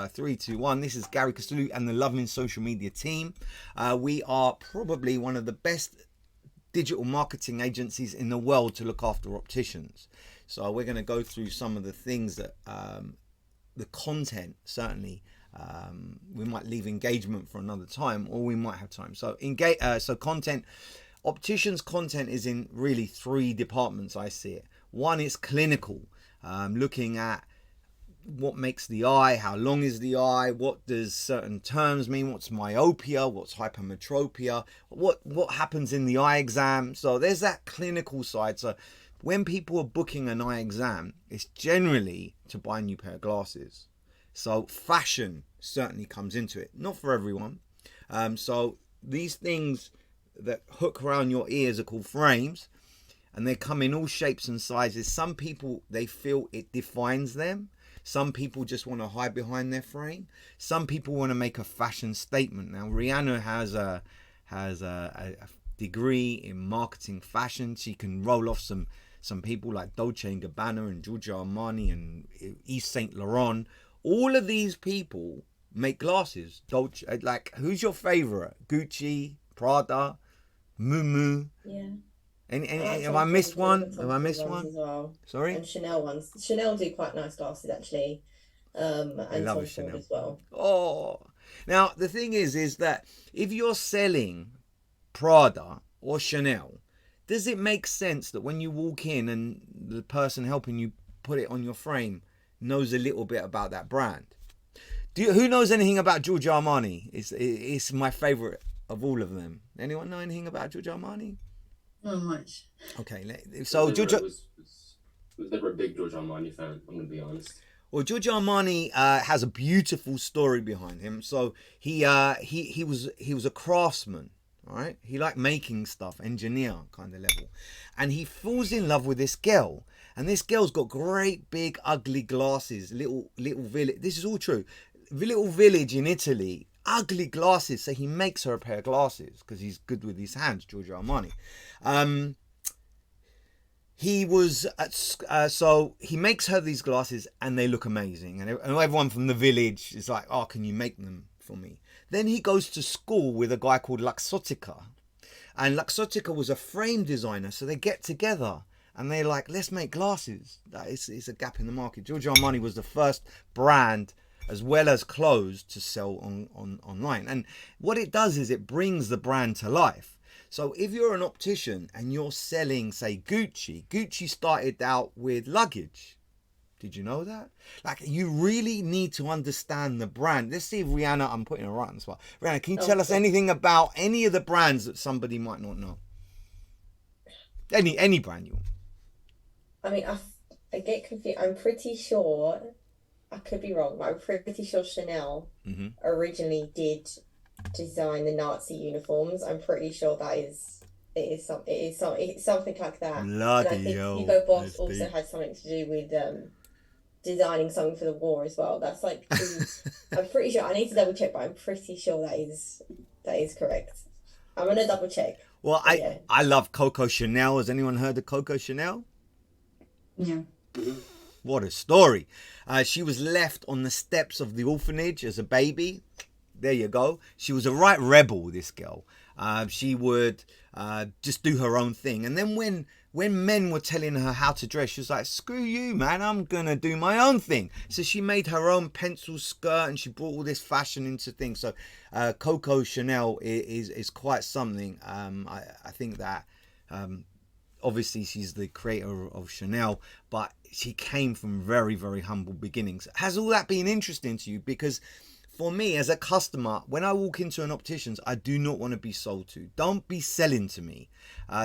Three, two, one. This is Gary Castulu and the Loving Social Media team. We are probably one of the best digital marketing agencies in the world to look after opticians. So we're going to go through some of the things that the content, certainly. We might leave engagement for another time, or we might have time. So content. Opticians content is in really three departments. I see it. One is clinical, looking at what makes the eye, how long is the eye, what does certain terms mean, what's myopia, what's hypermetropia, what happens in the eye exam. So there's that clinical side. So when people are booking an eye exam, it's generally to buy a new pair of glasses. So fashion certainly comes into it, not for everyone. So these things that hook around your ears are called frames, and they come in all shapes and sizes. Some people, they feel it defines them. Some people just want to hide behind their frame. Some people want to make a fashion statement. Now, Rihanna has a degree in marketing fashion. She can roll off some people like Dolce & Gabbana and Giorgio Armani and Yves Saint Laurent. All of these people make glasses. Dolce, like, who's your favorite? Gucci, Prada, Miu Miu. Yeah. Have I missed one? Have I missed one? As well. Sorry? And Chanel ones. Chanel do quite nice glasses actually. I And love Tom a Ford Chanel. as well. Oh, now the thing is that if you're selling Prada or Chanel, does it make sense that when you walk in and the person helping you put it on your frame knows a little bit about that brand? Who knows anything about Giorgio Armani? It's my favorite of all of them. Anyone know anything about Giorgio Armani? Not much. Okay, so Giorgio was never a big Giorgio Armani fan, I'm gonna be honest. Well, Giorgio Armani has a beautiful story behind him. So he was a craftsman, all right? He liked making stuff, engineer kind of level, and he falls in love with this girl. And this girl's got great big ugly glasses, little village. This is all true. Little village in Italy, ugly glasses. So he makes her a pair of glasses because he's good with his hands, Giorgio Armani. So he makes her these glasses and they look amazing, and everyone from the village is like, oh, can you make them for me? Then he goes to school with a guy called Luxottica, and Luxottica was a frame designer, so they get together and they're like, let's make glasses. That is a gap in the market. Giorgio Armani was the first brand as well as clothes to sell online, and what it does is it brings the brand to life. So if you're an optician and you're selling, say, Gucci started out with luggage. Did you know that? Like, you really need to understand the brand. Let's see if Rihanna, I'm putting her right on the spot. Rihanna, can you tell us anything about any of the brands that somebody might not know? Any brand you want. I mean, I get confused. I'm pretty sure, I could be wrong, but I'm pretty sure Chanel originally did design the Nazi uniforms. I'm pretty sure it's something like that. Bloody and I think hell, Hugo Boss that's also deep. had something to do with designing something for the war as well. That's like I'm pretty sure. I need to double check, but I'm pretty sure that is correct. I'm gonna double check. Well, I love Coco Chanel. Has anyone heard of Coco Chanel? Yeah. What a story. She was left on the steps of the orphanage as a baby. There you go. She was a right rebel, this girl. She would just do her own thing. And then when men were telling her how to dress, she was like, screw you, man, I'm going to do my own thing. So she made her own pencil skirt and she brought all this fashion into things. So Coco Chanel is quite something. I think that obviously she's the creator of Chanel, but she came from very, very humble beginnings. Has all that been interesting to you? Because for me, as a customer, when I walk into an optician's, I do not want to be sold to. Don't be selling to me.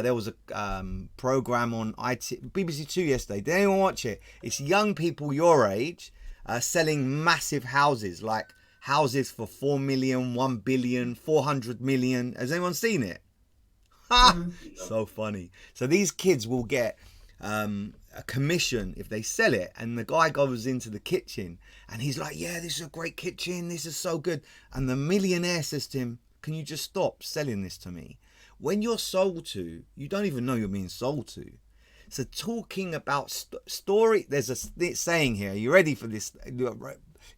There was a program on BBC Two yesterday. Did anyone watch it? It's young people your age selling massive houses, like houses for 4 million, 1 billion, 400 million. Has anyone seen it? So funny. So these kids will get a commission if they sell it, and the guy goes into the kitchen and he's like, yeah, this is a great kitchen, this is so good, and the millionaire says to him, can you just stop selling this to me? When you're sold to, you don't even know you're being sold to. So talking about story, there's a saying here, are you ready for this?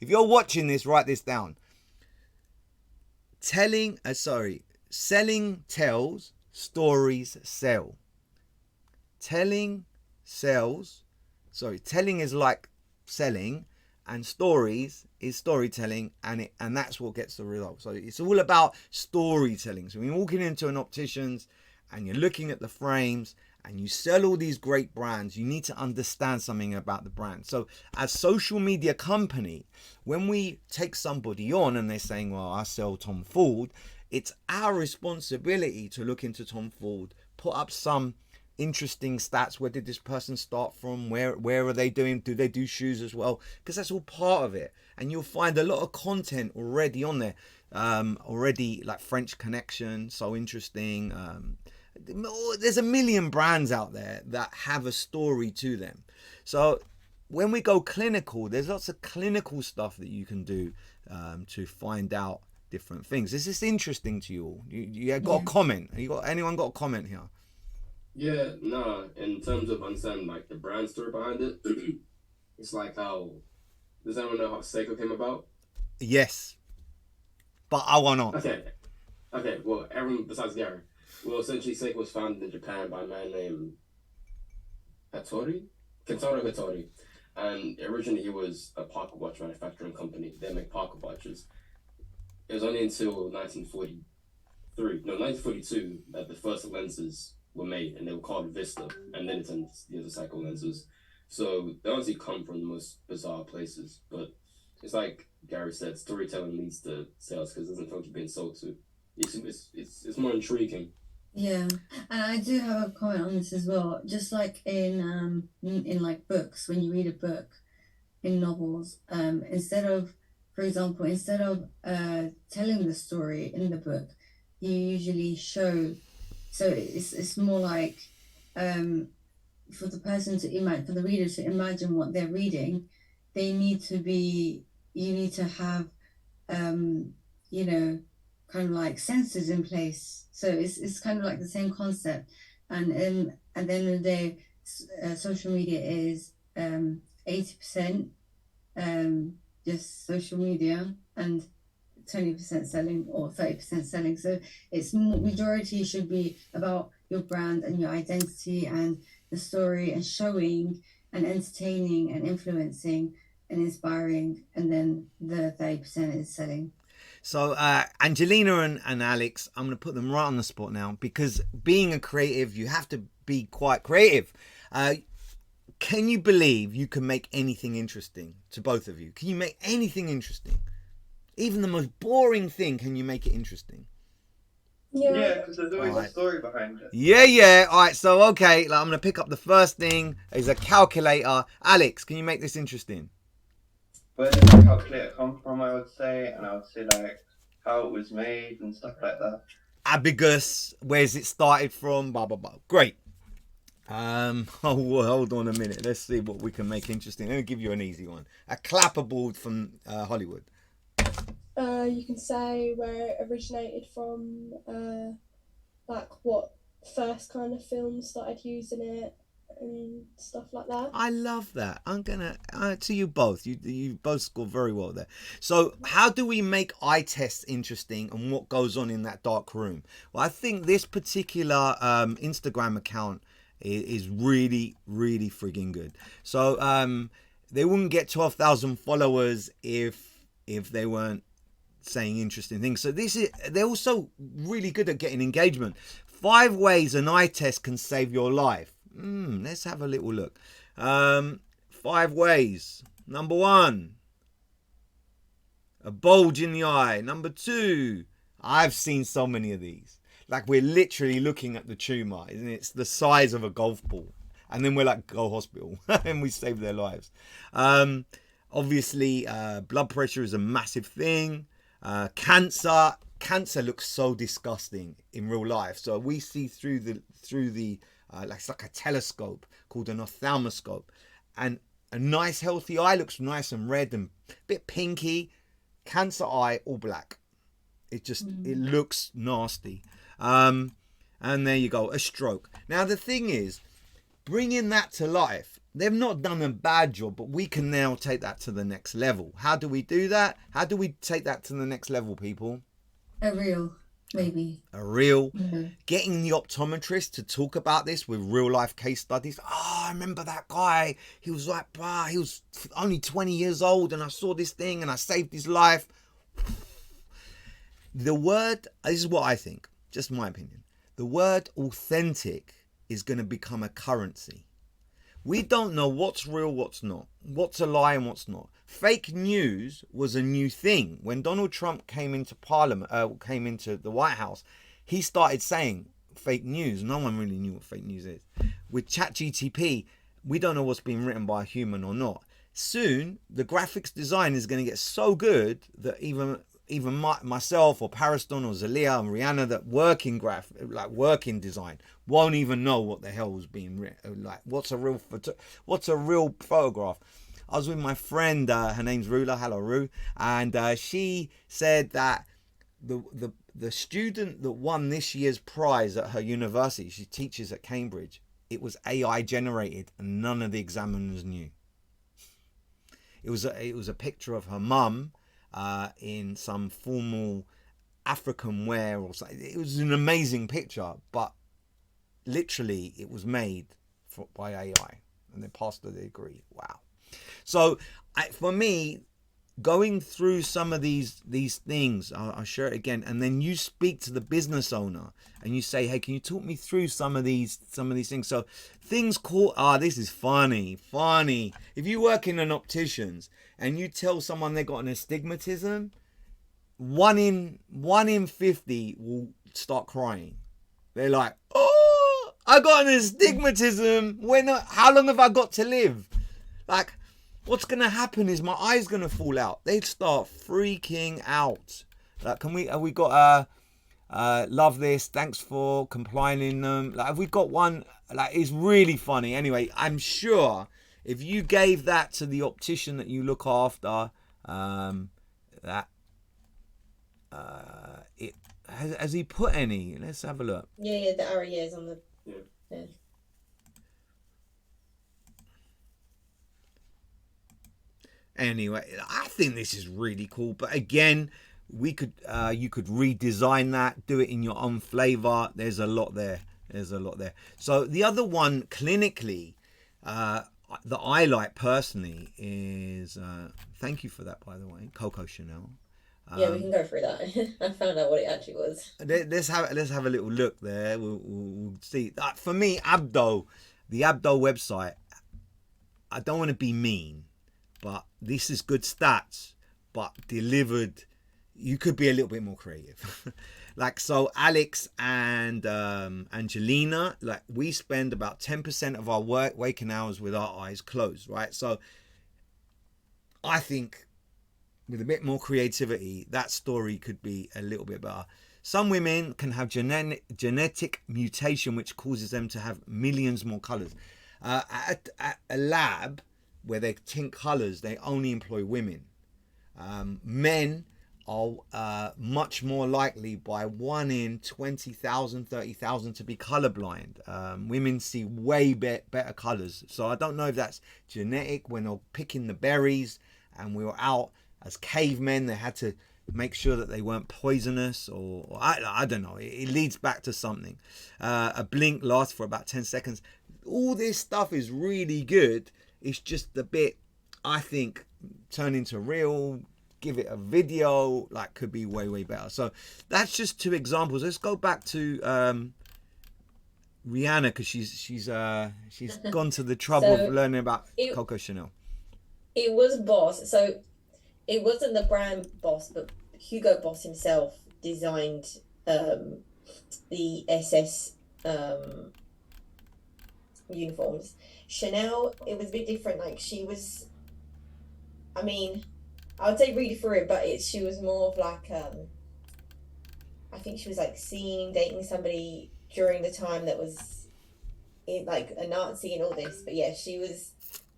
If you're watching this, write this down. Selling tells, stories sell. Telling is like selling, and stories is storytelling, and that's what gets the result. So it's all about storytelling. So when you're walking into an optician's and you're looking at the frames and you sell all these great brands, you need to understand something about the brand. So as social media company, when we take somebody on and they're saying, well, I sell Tom Ford, it's our responsibility to look into Tom Ford, put up some interesting stats. Where did this person start from? Where are they doing? Do they do shoes as well? Because that's all part of it. And you'll find a lot of content already on there. Already, like French Connection, so interesting. There's a million brands out there that have a story to them. So when we go clinical, there's lots of clinical stuff that you can do to find out different things. Is this interesting to you all? You got a comment? Anyone got a comment here? Yeah, nah. In terms of understanding like the brand story behind it, it's like how does anyone know how Seiko came about? Yes, but I want to. Okay. Well, everyone besides Gary. Well, essentially, Seiko was founded in Japan by a man named Kentaro Hattori, and originally he was a pocket watch manufacturing company. They make pocket watches. It was only until 1942 that the first lenses were made, and they were called Vista, and then it turned into the Seiko lenses. So they honestly come from the most bizarre places, but it's like Gary said, storytelling leads to sales because it doesn't feel like you're being sold to. It's more intriguing. Yeah, and I do have a comment on this as well. Just like in like books, when you read a book in novels, for example, instead of telling the story in the book, you usually show. So it's more like for the person to imagine, for the reader to imagine what they're reading, you need to have you know, kind of like sensors in place. So it's kind of like the same concept. And at the end of the day, social media is 80% just social media and 20% selling or 30% selling. So it's majority should be about your brand and your identity and the story and showing and entertaining and influencing and inspiring, and then the 30% is selling. So Angelina and Alex, I'm going to put them right on the spot now, because being a creative, you have to be quite creative. Can you believe you can make anything interesting? To both of you, can you make anything interesting? Even the most boring thing, can you make it interesting? Yeah, because there's always a story behind it. Yeah. All right, so okay, like, I'm going to pick up the first thing is a calculator. Alex, can you make this interesting? Where did the calculator come from, I would say, and I would say like how it was made and stuff like that. Abacus, where's it started from? Blah blah blah. Great. Hold on a minute. Let's see what we can make interesting. Let me give you an easy one. A clapperboard from Hollywood. You can say where it originated from, like what first kind of films started using it and stuff like that. I love that. I'm gonna to you both. You both scored very well there. So how do we make eye tests interesting, and what goes on in that dark room? Well, I think this particular Instagram account is really frigging good. So they wouldn't get 12,000 followers if they weren't saying interesting things. So they're also really good at getting engagement. 5 ways an eye test can save your life. Let's have a little look. 5 ways. Number 1, a bulge in the eye. Number 2, I've seen so many of these. Like, we're literally looking at the tumour, and it's the size of a golf ball. And then we're like, go hospital. And we save their lives. Obviously, blood pressure is a massive thing. Cancer looks so disgusting in real life. So we see through the it's like a telescope called an ophthalmoscope, and a nice healthy eye looks nice and red and a bit pinky. Cancer eye, all black. It looks nasty. And there you go, a stroke. Now the thing is, bringing that to life, they've not done a bad job, but we can now take that to the next level. How do we do that? How do we take that to the next level, people? A reel, maybe. A reel. Mhm. Getting the optometrist to talk about this with real life case studies. Oh, I remember that guy. He was like, he was only 20 years old and I saw this thing and I saved his life. The word, this is what I think, just my opinion. The word authentic is going to become a currency. We don't know what's real, what's not, what's a lie and what's not. Fake news was a new thing. When Donald Trump came into Parliament, came into the White House, he started saying fake news. No one really knew what fake news is. With ChatGTP, we don't know what's being written by a human or not. Soon, the graphics design is going to get so good that even myself or Pariston or Zalia and Rihanna that work in design won't even know what the hell was being written. Like, what's a real photograph? I was with my friend, her name's Rula, hello Ru, and she said that the student that won this year's prize at her university, she teaches at Cambridge, it was AI generated and none of the examiners knew. It was a picture of her mum in some formal African wear or something. It was an amazing picture, but literally it was made by AI and they passed the degree. Wow. So for me, going through some of these things, I'll share it again, and then you speak to the business owner and you say, hey, can you talk me through some of these things? So things called, this is funny. If you work in an opticians and you tell someone they got an astigmatism, one in 50 will start crying. They're like, oh, I got an astigmatism. How long have I got to live? Like, what's going to happen is my eye's going to fall out. They'd start freaking out. Like, have we got love this, thanks for complying them. Like, have we got one? Like, it's really funny. Anyway, I'm sure if you gave that to the optician that you look after, has he put any? Let's have a look. Yeah, the arrow is on the. Yeah. Anyway, I think this is really cool. But again, you could redesign that, do it in your own flavor. There's a lot there. So the other one, clinically, that I like personally is, thank you for that, by the way, Coco Chanel. Yeah, we can go through that. I found out what it actually was. Let's have a little look there. We'll see. For me, the Abdo website, I don't want to be mean, but this is good stats, but delivered. You could be a little bit more creative. Like, so Alex and Angelina, like, we spend about 10% of our waking hours with our eyes closed, right? So I think with a bit more creativity, that story could be a little bit better. Some women can have genetic mutation which causes them to have millions more colors. At a lab where they tint colors, they only employ women. Men are much more likely, by 1 in 20,000, 30,000, to be colorblind. Women see way better colors. So I don't know if that's genetic. When they're picking the berries and we were out as cavemen, they had to make sure that they weren't poisonous, or I don't know. It leads back to something. A blink lasts for about 10 seconds. All this stuff is really good. It's just the bit, I think, turn into real, give it a video, like, could be way better. So that's just 2 examples. Let's go back to Rihanna, because she's gone to the trouble of learning about Coco Chanel. It was Boss. So it wasn't the brand Boss, but Hugo Boss himself designed the SS uniforms. Chanel, it was a bit different. Like, she was, I mean, I would say read it through it, but she was more of like, I think she was like dating somebody during the time that was like a Nazi and all this. But yeah,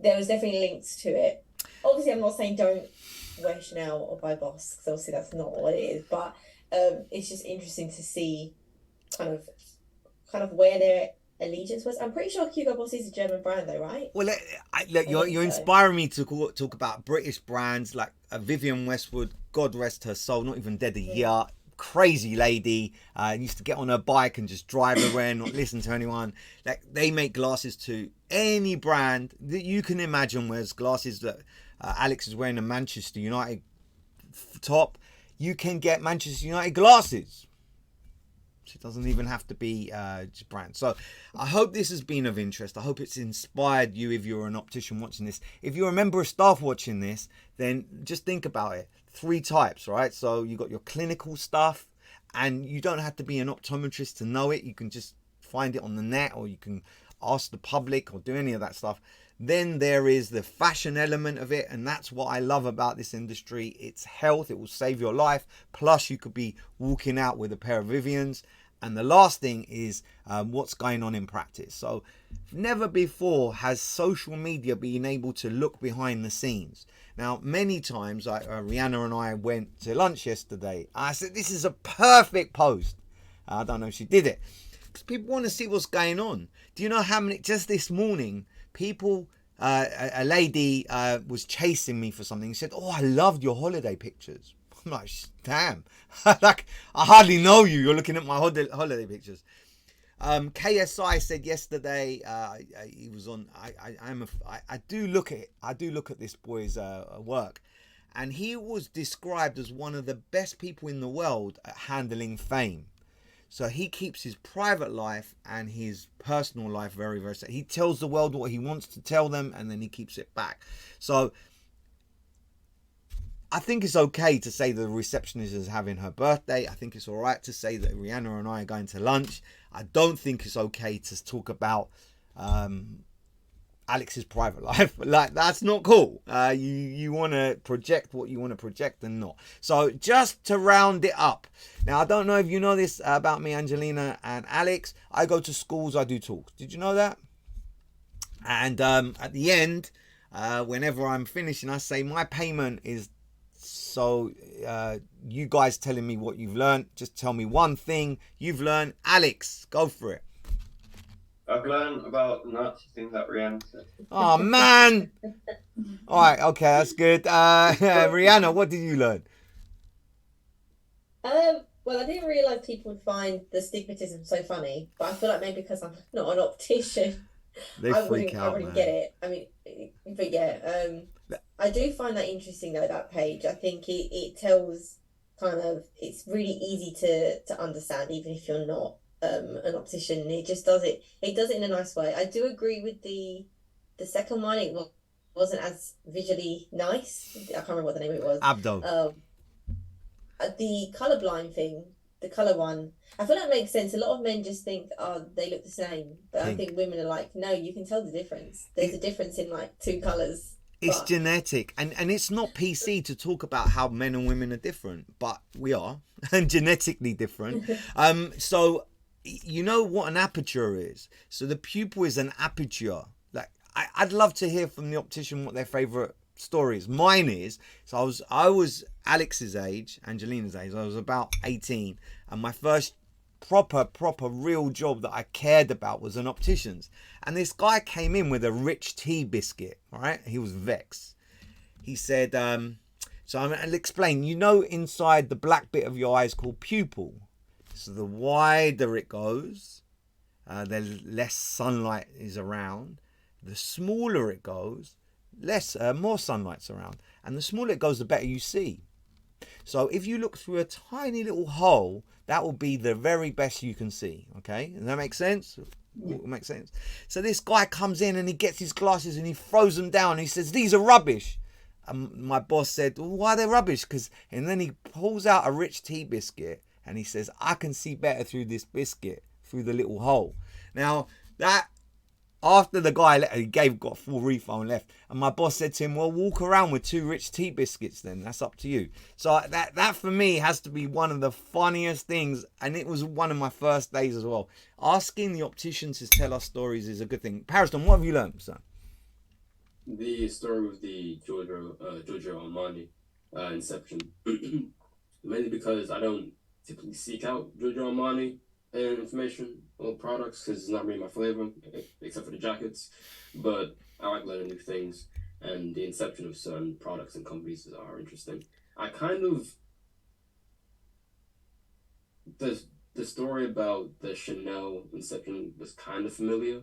there was definitely links to it. Obviously, I'm not saying don't wear Chanel or buy Boss, because obviously that's not what it is. But it's just interesting to see kind of where they're allegiance was. I'm pretty sure Hugo Boss is a German brand though, right? Well, look, I think you're so. inspiring me to talk about British brands like Vivienne Westwood. God rest her soul, not even dead a year. Crazy lady. Used to get on her bike and just drive everywhere, not listen to anyone. Like, they make glasses to any brand that you can imagine. Wears glasses that Alex is wearing a Manchester United top. You can get Manchester United glasses. It doesn't even have to be just brand. So I hope this has been of interest. I hope it's inspired you if you're an optician watching this. If you're a member of staff watching this, then just think about it. 3 types, right? So you got your clinical stuff, and you don't have to be an optometrist to know it. You can just find it on the net, or you can ask the public, or do any of that stuff. Then there is the fashion element of it, and that's what I love about this industry. It's health. It will save your life. Plus, you could be walking out with a pair of Vivians. And the last thing is what's going on in practice. So never before has social media been able to look behind the scenes. Now, many times, Rihanna and I went to lunch yesterday. I said, this is a perfect post. I don't know if she did it, because people want to see what's going on. Do you know how many, just this morning, people, a lady was chasing me for something. She said, oh, I loved your holiday pictures. I'm like, damn, like, I hardly know you. You're looking at my holiday pictures. KSI said yesterday, he was on. I do look at this boy's work, and he was described as one of the best people in the world at handling fame. So he keeps his private life and his personal life very, very separate. He tells the world what he wants to tell them, and then he keeps it back. So I think it's okay to say the receptionist is having her birthday. I think it's all right to say that Rihanna and I are going to lunch. I don't think it's okay to talk about Alex's private life. Like, that's not cool. You want to project what you want to project and not. So just to round it up. Now, I don't know if you know this about me, Angelina and Alex. I go to schools, I do talks. Did you know that? And at the end, whenever I'm finishing, I say my payment is, so you guys telling me what you've learned. Just tell me one thing you've learned. Alex, go for it. I've learned about the Nazi thing that Rihanna said. Oh, man. All right, okay, that's good. Rihanna, what did you learn? Well, I didn't realise people would find the stigmatism so funny, but I feel like maybe because I'm not an optician, They freak out, I wouldn't man. get it. I mean, but yeah, I do find that interesting though, that page. I think it tells kind of, it's really easy to understand even if you're not an optician. It just does it in a nice way. I do agree with the second one. Wasn't as visually nice. I can't remember what the name of it was. Abdo. The colorblind thing, the color one, I feel like it makes sense. A lot of men just think, oh, they look the same, but I think women are like, no, you can tell the difference. There's a difference in like 2 colors. It's genetic, and it's not PC to talk about how men and women are different, but we are, and genetically different. So you know what an aperture is. So the pupil is an aperture. Like, I'd love to hear from the optician what their favorite stories. Mine is, so I was Alex's age, Angelina's age. I was about 18, and my first proper real job that I cared about was an optician's. And this guy came in with a rich tea biscuit, right? He was vexed. He said, so I'll explain, you know, inside the black bit of your eye is called pupil. So the wider it goes, the less sunlight is around. The smaller it goes, more sunlight's around. And the smaller it goes, the better you see. So if you look through a tiny little hole, that will be the very best you can see. Okay, does that make sense? Yeah. It makes sense. So this guy comes in and he gets his glasses and he throws them down. And he says, these are rubbish. And my boss said, well, why are they rubbish? And then he pulls out a rich tea biscuit and he says, I can see better through this biscuit, through the little hole. Now, that, after the guy got full refund left, and my boss said to him, well, walk around with 2 rich tea biscuits then, that's up to you. So that for me has to be one of the funniest things, and it was one of my first days as well. Asking the opticians to tell us stories is a good thing. Pariston, what have you learned, son? The story with the Giorgio Armani Inception. Mainly because I don't typically seek out Giorgio Armani information. well, products because it's not really my flavor, except for the jackets. But I like learning new things, and the inception of certain products and companies are interesting. I kind of the the story about the Chanel inception was kind of familiar.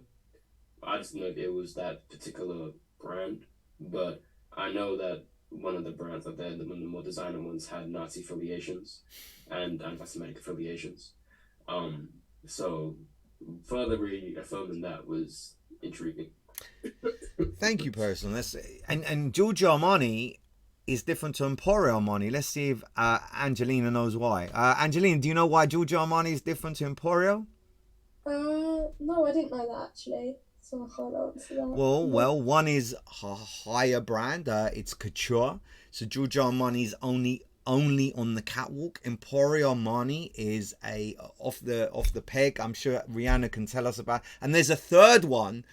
I just know it was that particular brand, but I know that one of the brands out there, one of the more designer ones, had Nazi affiliations and anti-Semitic affiliations. Um, so further reaffirming that was intriguing. Thank you, person. And Giorgio Armani is different to Emporio Armani. Let's see if Angelina knows why. Angelina, do you know why Giorgio Armani is different to Emporio? No, I didn't know that actually, so I can't answer that. Well, one is a higher brand. It's couture. So Giorgio Armani is only on the catwalk. Emporio Armani is a off the peg. I'm sure Rihanna can tell us about. And there's a third one,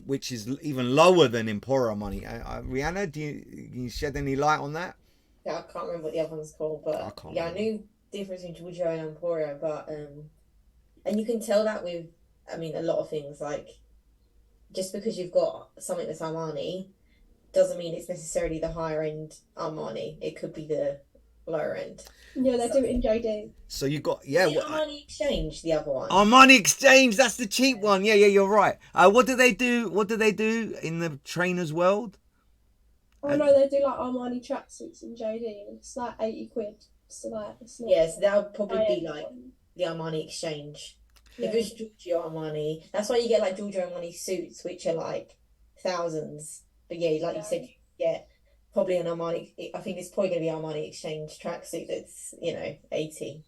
which is even lower than Emporio Armani. Rihanna, can you shed any light on that? Yeah, I can't remember what the other one's called, I but can't yeah, I remember. knew the difference between Giorgio and Emporio, but and you can tell that with, I mean, a lot of things. Like, just because you've got something that's Armani doesn't mean it's necessarily the higher end Armani. It could be the lower end. Yeah, they do it in JD. So you got Is it Armani Exchange, the other one? Armani Exchange. That's the cheap one. Yeah, you're right. What do they do? What do they do in the trainers world? Oh no, they do like Armani tracksuits in JD, and it's like 80 quid. So like, it's not. Yes, that would probably be high-end like one. the Armani Exchange. Yeah. If it's Giorgio Armani, that's why you get like Giorgio Armani suits, which are like thousands. But yeah, like you said, you get probably an Armani. I think it's probably going to be Armani Exchange tracksuit that's 80.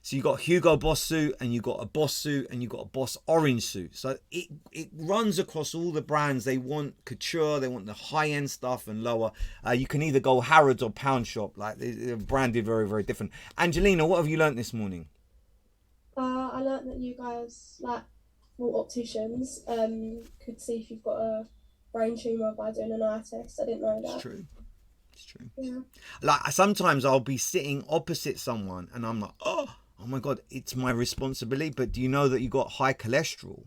So you got Hugo Boss suit, and you got a Boss suit, and you got a Boss orange suit. So it runs across all the brands. They want couture, they want the high end stuff, and lower. You can either go Harrods or Pound Shop. Like they're branded very, very different. Angelina, what have you learnt this morning? I learnt that you guys, like, well, opticians, could see if you've got a brain tumor by doing an eye test. I didn't know that. It's true. It's true. Yeah. Like sometimes I'll be sitting opposite someone, and I'm like, oh my god, it's my responsibility. But do you know that you got high cholesterol?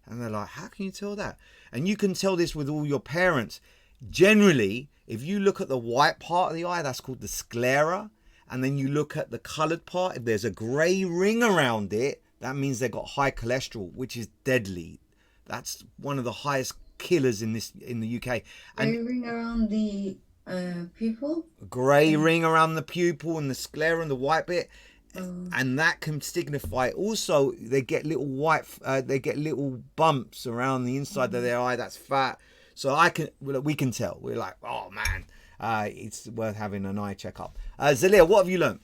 And they're like, how can you tell that? And you can tell this with all your parents. Generally, if you look at the white part of the eye, that's called the sclera. And then you look at the coloured part, if there's a grey ring around it, that means they've got high cholesterol, which is deadly. That's one of the highest killers in the UK. And grey ring around the pupil? Grey ring around the pupil and the sclera and the white bit. And that can signify also they get little they get little bumps around the inside of their eye. That's fat. So we can tell. We're like, oh man, it's worth having an eye checkup. Zelia, what have you learned?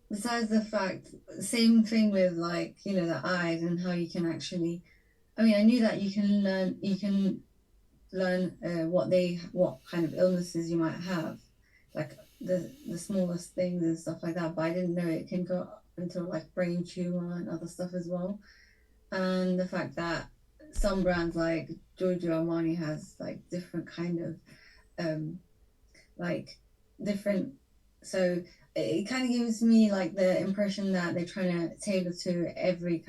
Besides the fact, same thing with like, the eyes and how you can actually, I mean, I knew that you can learn what kind of illnesses you might have, like the smallest things and stuff like that, but I didn't know it can go up into like brain tumor and other stuff as well. And the fact that some brands like Giorgio Armani has like different kind of like different, so it kind of gives me like the impression that they're trying to tailor to any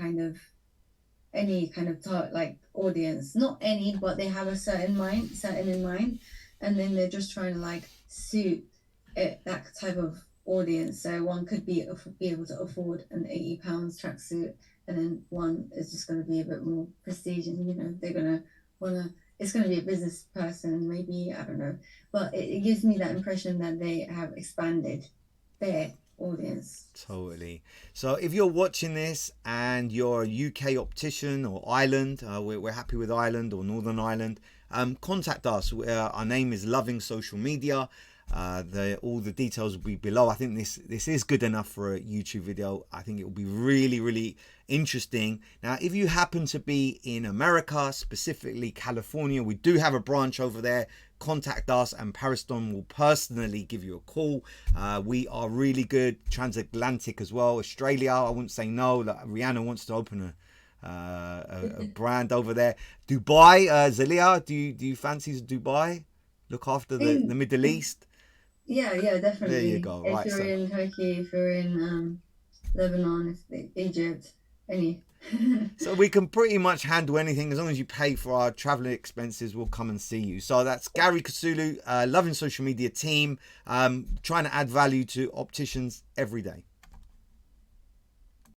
kind of like audience, not any, but they have a certain in mind, and then they're just trying to like suit that type of audience. So one could be able to afford an £80 tracksuit, and then one is just going to be a bit more prestige, and they're going to want to, it's going to be a business person, maybe, I don't know, but it gives me that impression that they have expanded their audience. Totally. So if you're watching this and you're a UK optician or Ireland, we're happy with Ireland or Northern Ireland, contact us. Our name is Loving Social Media. All the details will be below. I think this is good enough for a YouTube video. I think it will be really, really interesting. Now, if you happen to be in America, specifically California, we do have a branch over there. Contact us and Pariston will personally give you a call. We are really good. Transatlantic as well. Australia, I wouldn't say no. Like Rihanna wants to open a brand over there. Dubai, Zelia, do you fancy Dubai? Look after the Middle East. Yeah, definitely. There you go. If you're in Turkey, if you're in Lebanon, Egypt, any. So we can pretty much handle anything as long as you pay for our traveling expenses. We'll come and see you. So that's Gary Kasulu, Loving Social Media team, trying to add value to opticians every day.